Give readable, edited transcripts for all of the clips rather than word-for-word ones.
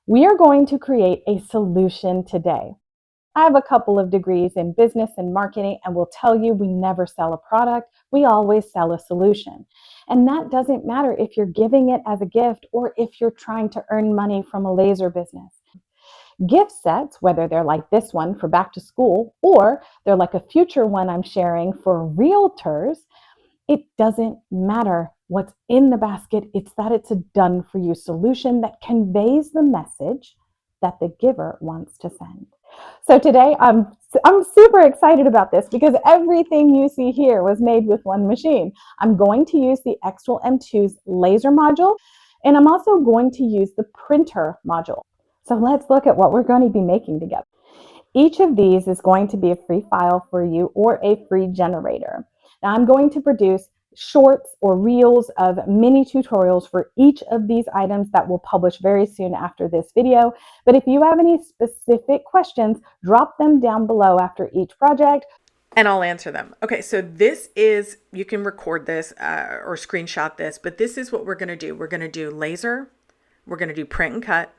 We are going to create a solution today. I have a couple of degrees in business and marketing and will tell you we never sell a product, we always sell a solution. And that doesn't matter if you're giving it as a gift or if you're trying to earn money from a laser business. Gift sets, whether they're like this one for back to school or they're like a future one I'm sharing for realtors, it doesn't matter what's in the basket. It's that it's a done for you solution that conveys the message that the giver wants to send. So today I'm super excited about this because everything you see here was made with one machine. I'm going to use the xTool M2's laser module, and I'm also going to use the printer module. So let's look at what we're going to be making together. Each of these is going to be a free file for you or a free generator. Now I'm going to produce shorts or reels of mini tutorials for each of these items that will publish very soon after this video. But if you have any specific questions, drop them down below after each project, and I'll answer them. Okay, so this is, you can record this or screenshot this, but this is what we're going to do. We're going to do laser, we're going to do print and cut,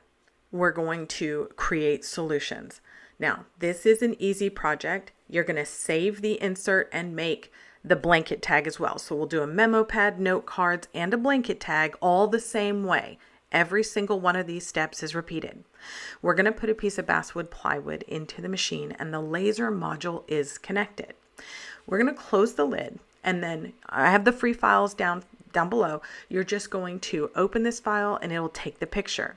we're going to create solutions. Now, this is an easy project. You're going to save the insert and make the blanket tag as well. So we'll do a memo pad, note cards, and a blanket tag all the same way. Every single one of these steps is repeated. We're going to put a piece of basswood plywood into the machine and the laser module is connected. We're going to close the lid, and then I have the free files down below. You're just going to open this file and it will take the picture.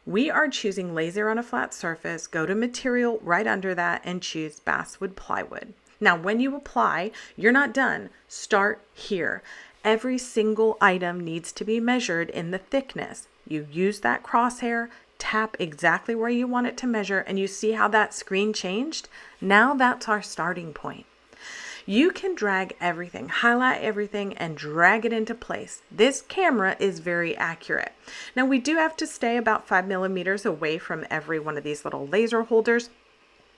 We are choosing laser on a flat surface. Go to material right under that and choose basswood plywood. Now, when you apply, you're not done. Start here. Every single item needs to be measured in the thickness. You use that crosshair, tap exactly where you want it to measure, and you see how that screen changed? Now that's our starting point. You can drag everything, highlight everything, and drag it into place. This camera is very accurate. Now, we do have to stay about 5 millimeters away from every one of these little laser holders.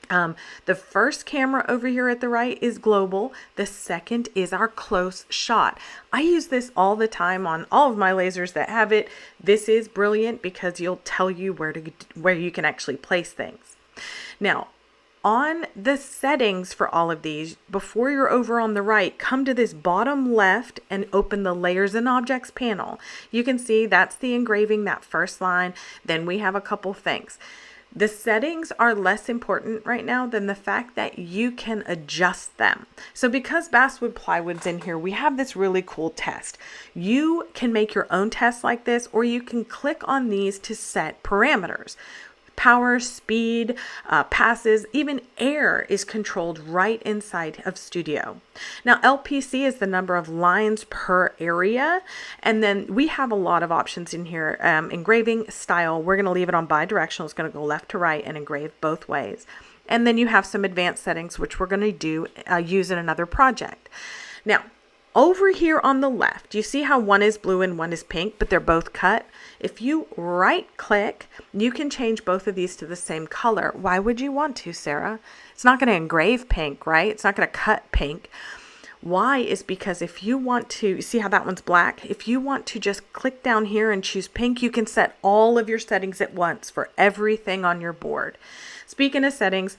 The first camera over here at the right is global. The second is our close shot. I use this all the time on all of my lasers that have it. This is brilliant because you'll tell you where you can actually place things. Now, on the settings for all of these, before you're over on the right, come to this bottom left and open the layers and objects panel. You can see that's the engraving, that first line. Then we have a couple things. The settings are less important right now than the fact that you can adjust them. So because basswood plywood's in here, we have this really cool test. You can make your own test like this, or you can click on these to set parameters. Power, speed, passes, even air is controlled right inside of Studio. Now, LPC is the number of lines per area. And then we have a lot of options in here. Engraving style, we're going to leave it on bi-directional. It's going to go left to right and engrave both ways. And then you have some advanced settings, which we're going to use in another project. Now, over here on the left, you see how one is blue and one is pink, but they're both cut? If you right click, you can change both of these to the same color. Why would you want to, Sarah? It's not going to engrave pink, right? It's not going to cut pink. Why is because if you want to, see how that one's black? If you want to just click down here and choose pink, you can set all of your settings at once for everything on your board. Speaking of settings,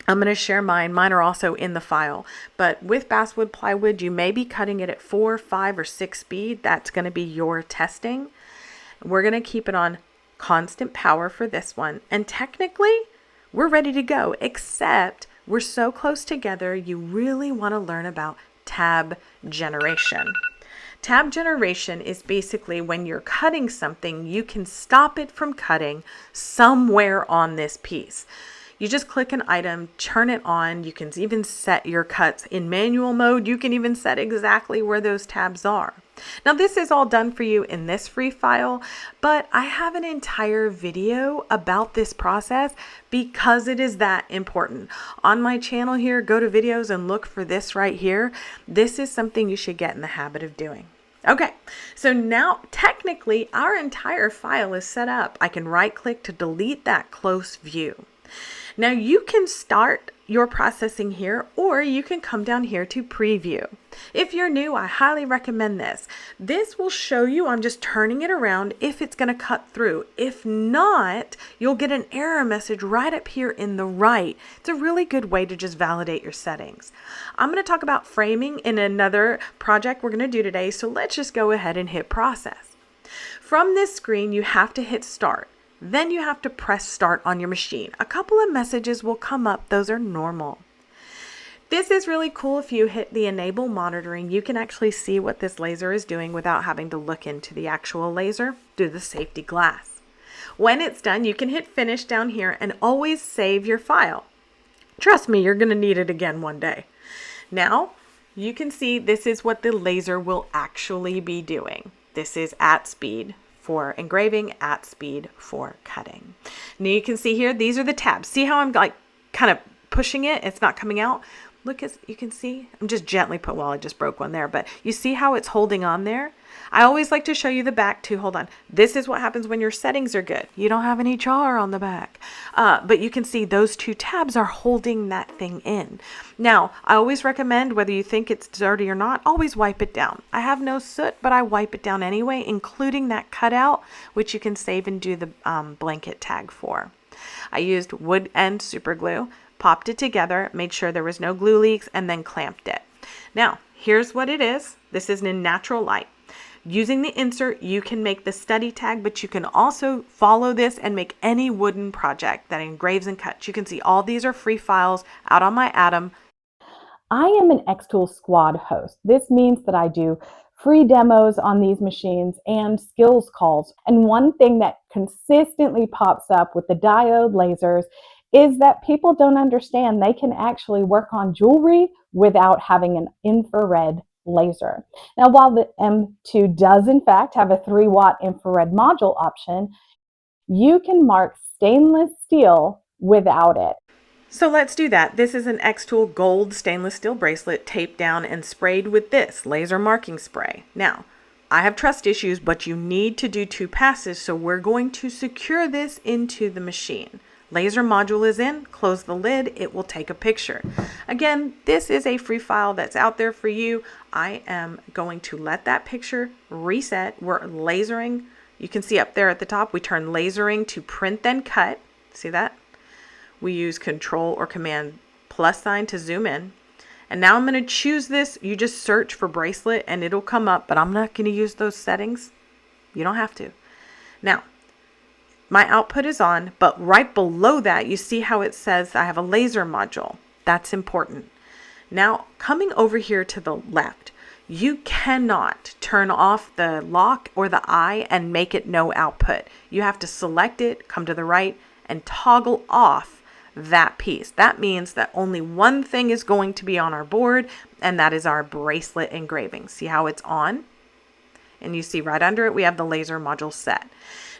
I'm going to share mine. Mine are also in the file. But with basswood plywood, you may be cutting it at 4, 5, or 6 speed. That's going to be your testing. We're going to keep it on constant power for this one. And technically, we're ready to go, except we're so close together, you really want to learn about tab generation. Tab generation is basically when you're cutting something, you can stop it from cutting somewhere on this piece. You just click an item, turn it on. You can even set your cuts in manual mode. You can even set exactly where those tabs are. Now, this is all done for you in this free file, but I have an entire video about this process because it is that important. On my channel here, go to videos and look for this right here. This is something you should get in the habit of doing. Okay, so now technically our entire file is set up. I can right click to delete that close view. Now you can your processing here, or you can come down here to preview. If you're new, I highly recommend this. This will show you, I'm just turning it around, if it's going to cut through. If not, you'll get an error message right up here in the right. It's a really good way to just validate your settings. I'm going to talk about framing in another project we're going to do today, so let's just go ahead and hit process. From this screen, you have to hit start. Then you have to press start on your machine. A couple of messages will come up. Those are normal. This is really cool. If you hit the enable monitoring, you can actually see what this laser is doing without having to look into the actual laser through the safety glass. When it's done, you can hit finish down here and always save your file. Trust me, you're going to need it again one day. Now, you can see this is what the laser will actually be doing. This is at speed for engraving, at speed for cutting. Now you can see here, these are the tabs. See how I'm like kind of pushing it? It's not coming out. Look, as you can see, I'm just gently well, I just broke one there, but you see how it's holding on there? I always like to show you the back too. Hold on. This is what happens when your settings are good. You don't have any char on the back. But you can see those two tabs are holding that thing in. Now, I always recommend, whether you think it's dirty or not, always wipe it down. I have no soot, but I wipe it down anyway, including that cutout, which you can save and do the blanket tag for. I used wood and super glue, popped it together, made sure there was no glue leaks, and then clamped it. Now, here's what it is. This is in natural light. Using the insert, you can make the study tag, but you can also follow this and make any wooden project that engraves and cuts. You can see all these are free files out on my Atom. I am an xTool squad host. This means that I do free demos on these machines and skills calls. And one thing that consistently pops up with the diode lasers is that people don't understand they can actually work on jewelry without having an infrared laser. Now, while the M2 does in fact have a 3-watt infrared module option, you can mark stainless steel without it. So let's do that. This is an xTool gold stainless steel bracelet taped down and sprayed with this laser marking spray. Now, I have trust issues, but you need to do 2 passes, so we're going to secure this into the machine. Laser module is in, close the lid, it will take a picture. Again, this is a free file that's out there for you. I am going to let that picture reset. We're lasering. You can see up there at the top, we turn lasering to print then cut. See that? We use Control or Command + to zoom in. And now I'm going to choose this. You just search for bracelet and it'll come up, but I'm not going to use those settings. You don't have to. Now, my output is on, but right below that, you see how it says I have a laser module. That's important. Now, coming over here to the left, you cannot turn off the lock or the eye and make it no output. You have to select it, come to the right, and toggle off that piece. That means that only one thing is going to be on our board, and that is our bracelet engraving. See how it's on? And you see right under it, we have the laser module set.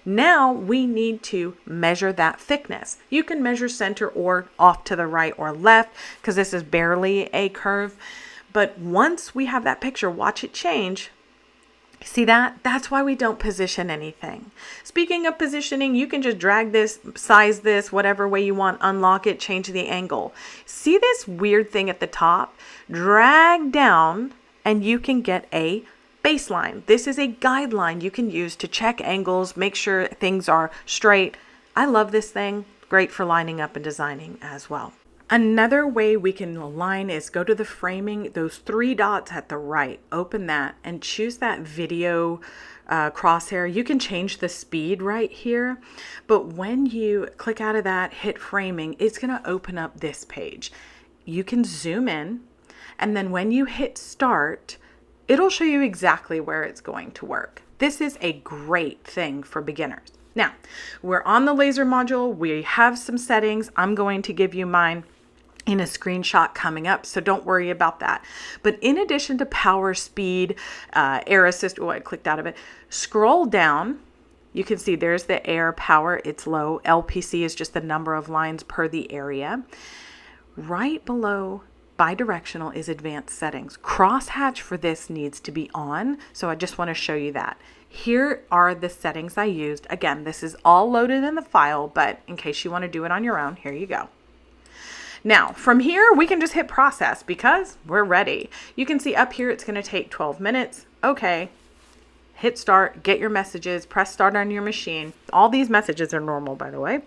Now we need to measure that thickness. You can measure center or off to the right or left because this is barely a curve. But once we have that picture, watch it change. See that? That's why we don't position anything. Speaking of positioning, you can just drag this, size this, whatever way you want, unlock it, change the angle. See this weird thing at the top? Drag down and you can get a baseline. This is a guideline you can use to check angles, make sure things are straight. I love this thing. Great for lining up and designing as well. Another way we can align is go to the framing, those 3 dots at the right, open that and choose that video crosshair. You can change the speed right here, but when you click out of that, hit framing, it's going to open up this page. You can zoom in, and then when you hit start, it'll show you exactly where it's going to work. This is a great thing for beginners. Now, we're on the laser module. We have some settings. I'm going to give you mine in a screenshot coming up, so don't worry about that. But in addition to power, speed, air assist, oh, I clicked out of it. Scroll down. You can see there's the air power. It's low. LPC is just the number of lines per the area. Right below bidirectional is advanced settings. Crosshatch for this needs to be on, so I just want to show you that. Here are the settings I used. Again, this is all loaded in the file, but in case you want to do it on your own, here you go. Now, from here, we can just hit process because we're ready. You can see up here, it's going to take 12 minutes. Okay. Hit start, get your messages, press start on your machine. All these messages are normal, by the way.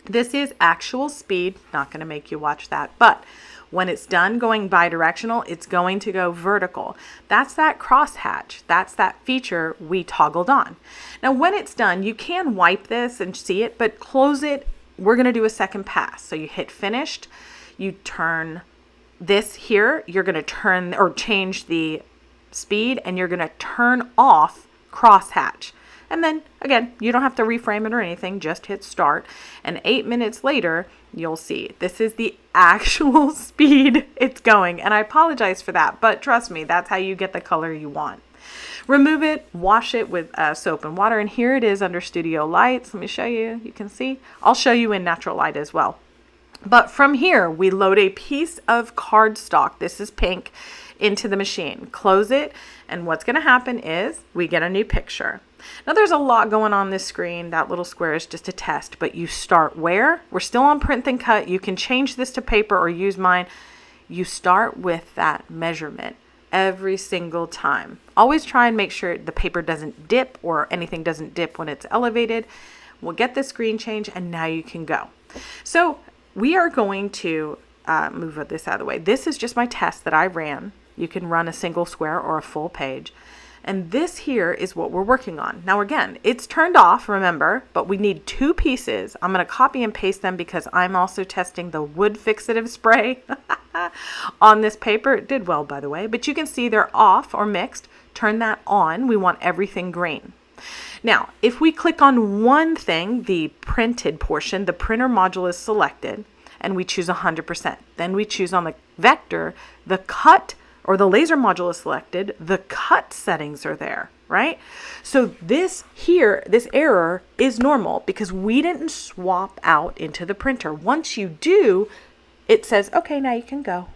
This is actual speed. Not going to make you watch that, but when it's done going bidirectional, it's going to go vertical. That's that crosshatch. That's that feature we toggled on. Now, when it's done, you can wipe this and see it, but close it. We're going to do a second pass. So you hit finished. You turn this here. You're going to turn or change the speed, and you're going to turn off crosshatch. And then again, you don't have to reframe it or anything, just hit start. And 8 minutes later, you'll see this is the actual speed it's going. And I apologize for that, but trust me, that's how you get the color you want. Remove it, wash it with soap and water. And here it is under studio lights. Let me show you. You can see. I'll show you in natural light as well. But from here, we load a piece of cardstock. This is pink into the machine. Close it. And what's going to happen is we get a new picture. Now there's a lot going on this screen. That little square is just a test, but you start where? We're still on print and cut. You can change this to paper or use mine. You start with that measurement every single time. Always try and make sure the paper doesn't dip or anything doesn't dip when it's elevated. We'll get the screen change and now you can go. So we are going to move this out of the way. This is just my test that I ran. You can run a single square or a full page. And this here is what we're working on. Now, again, it's turned off, remember, but we need 2 pieces. I'm going to copy and paste them because I'm also testing the wood fixative spray on this paper. It did well, by the way, but you can see they're off or mixed. Turn that on. We want everything green. Now, if we click on one thing, the printed portion, the printer module is selected and we choose 100%. Then we choose on the vector, the cut or the laser module is selected, the cut settings are there, right? So this here, this error is normal because we didn't swap out into the printer. Once you do, it says, okay, now you can go.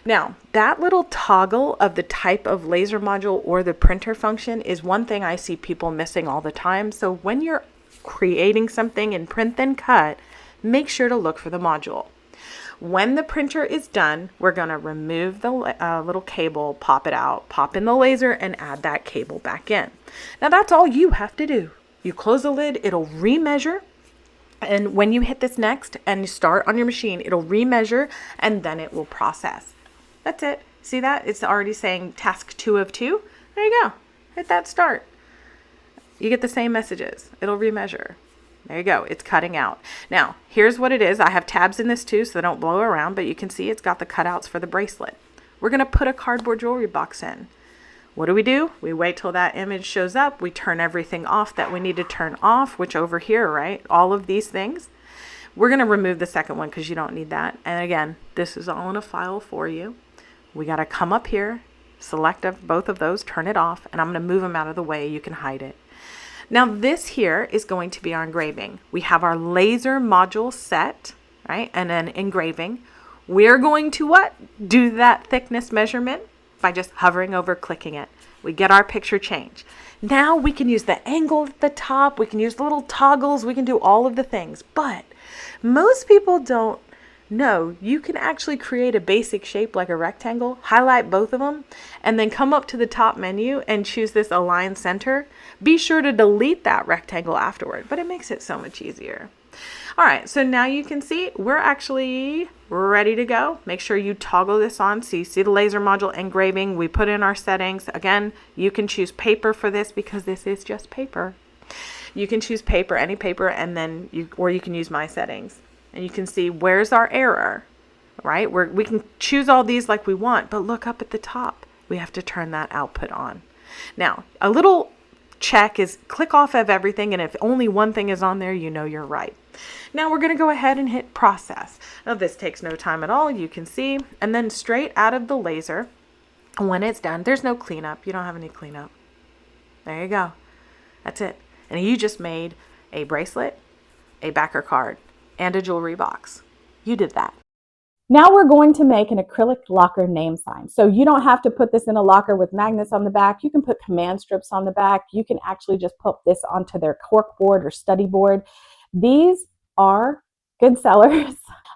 Now, that little toggle of the type of laser module or the printer function is one thing I see people missing all the time. So when you're creating something in print then cut, make sure to look for the module. When the printer is done, we're going to remove the little cable, pop it out, pop in the laser, and add that cable back in. Now, that's all you have to do. You close the lid, it'll remeasure. And when you hit this next and you start on your machine, it'll remeasure, and then it will process. That's it. See that? It's already saying task 2 of 2. There you go. Hit that start. You get the same messages. It'll remeasure. There you go. It's cutting out. Now, here's what it is. I have tabs in this too, so they don't blow around, but you can see it's got the cutouts for the bracelet. We're going to put a cardboard jewelry box in. What do? We wait till that image shows up. We turn everything off that we need to turn off, which over here, right? All of these things. We're going to remove the second one because you don't need that. And again, this is all in a file for you. We got to come up here, select both of those, turn it off, and I'm going to move them out of the way. You can hide it. Now this here is going to be our engraving. We have our laser module set, right? And then engraving. We're going to what? Do that thickness measurement by just hovering over, clicking it. We get our picture change. Now we can use the angle at the top. We can use the little toggles. We can do all of the things. But most people don't know you can actually create a basic shape like a rectangle, highlight both of them, and then come up to the top menu and choose this align center. Be sure to delete that rectangle afterward, but it makes it so much easier. All right, so now you can see we're actually ready to go. Make sure you toggle this on so you see the laser module engraving. We put in our settings. Again, you can choose paper for this because this is just paper. You can choose paper, any paper, and then you can use my settings. And you can see where's our error, right? We can choose all these like we want, but look up at the top. We have to turn that output on. Now, a little check is click off of everything, and if only one thing is on there, you know you're right. Now we're going to go ahead and hit process. Now this takes no time at all, you can see, and then straight out of the laser, when it's done, there's no cleanup. You don't have any cleanup. There you go. That's it. And you just made a bracelet, a backer card, and a jewelry box. You did that. Now we're going to make an acrylic locker name sign. So you don't have to put this in a locker with magnets on the back. You can put command strips on the back. You can actually just put this onto their cork board or study board. These are good sellers.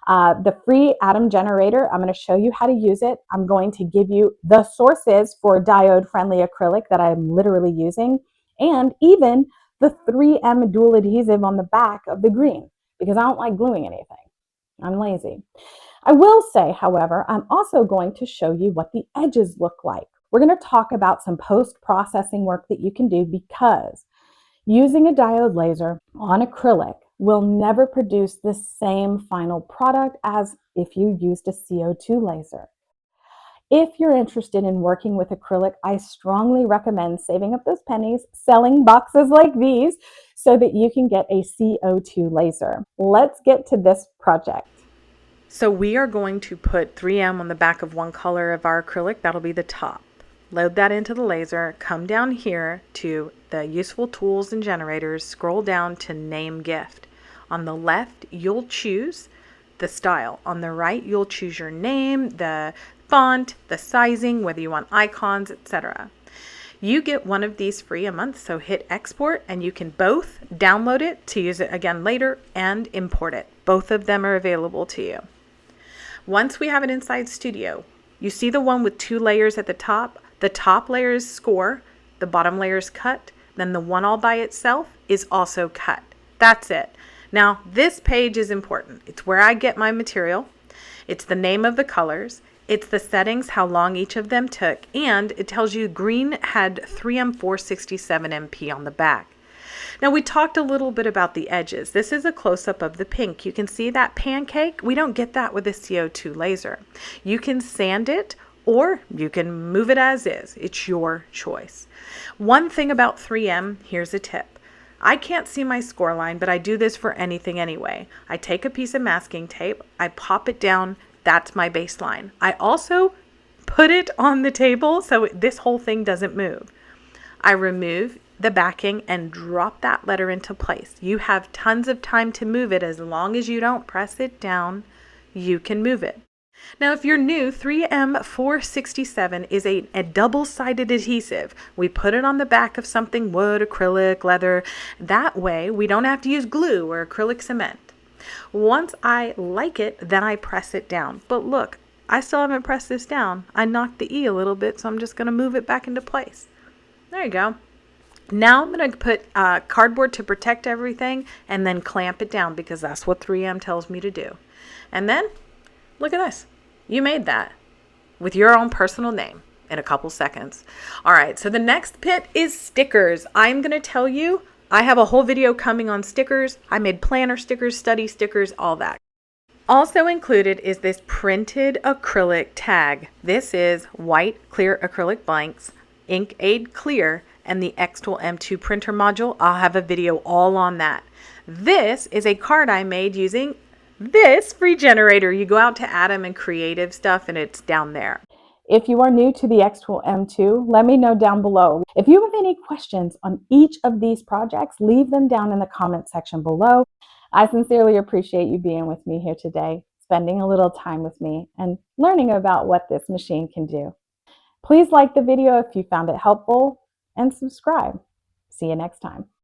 The free Atom generator, I'm going to show you how to use it. I'm going to give you the sources for diode-friendly acrylic that I'm literally using, and even the 3M dual adhesive on the back of the green, because I don't like gluing anything. I'm lazy. I will say, however, I'm also going to show you what the edges look like. We're going to talk about some post-processing work that you can do, because using a diode laser on acrylic will never produce the same final product as if you used a CO2 laser. If you're interested in working with acrylic, I strongly recommend saving up those pennies, selling boxes like these, so that you can get a CO2 laser. Let's get to this project. So we are going to put 3M on the back of one color of our acrylic. That'll be the top. Load that into the laser, come down here to the useful tools and generators, scroll down to name gift. On the left, you'll choose the style. On the right, you'll choose your name, the font, the sizing, whether you want icons, etc. You get one of these free a month, so hit export and you can both download it to use it again later and import it. Both of them are available to you. Once we have it inside Studio, you see the one with 2 layers at the top? The top layer is score, the bottom layer is cut, then the one all by itself is also cut. That's it. Now, this page is important. It's where I get my material. It's the name of the colors. It's the settings, how long each of them took, and it tells you green had 3M 467 MP on the back. Now, we talked a little bit about the edges. This is a close-up of the pink. You can see that pancake. We don't get that with a CO2 laser. You can sand it, or you can move it as is. It's your choice. One thing about 3M, here's a tip. I can't see my score line, but I do this for anything anyway. I take a piece of masking tape, I pop it down, that's my baseline. I also put it on the table so this whole thing doesn't move. I remove the backing and drop that letter into place. You have tons of time to move it. As long as you don't press it down, you can move it. Now, if you're new, 3M 467 is a double-sided adhesive. We put it on the back of something, wood, acrylic, leather. That way, we don't have to use glue or acrylic cement. Once I like it, then I press it down. But look, I still haven't pressed this down. I knocked the E a little bit, so I'm just going to move it back into place. There you go. Now I'm going to put cardboard to protect everything and then clamp it down, because that's what 3M tells me to do. And then, look at this. You made that with your own personal name in a couple seconds. All right, so the next bit is stickers. I'm going to tell you, I have a whole video coming on stickers. I made planner stickers, study stickers, all that. Also included is this printed acrylic tag. This is white clear acrylic blanks, Ink Aid Clear, and the xTool M2 printer module. I'll have a video all on that. This is a card I made using this free generator. You go out to Atom and Creative stuff, and it's down there. If you are new to the xTool M2, let me know down below. If you have any questions on each of these projects, leave them down in the comment section below. I sincerely appreciate you being with me here today, spending a little time with me and learning about what this machine can do. Please like the video if you found it helpful and subscribe. See you next time.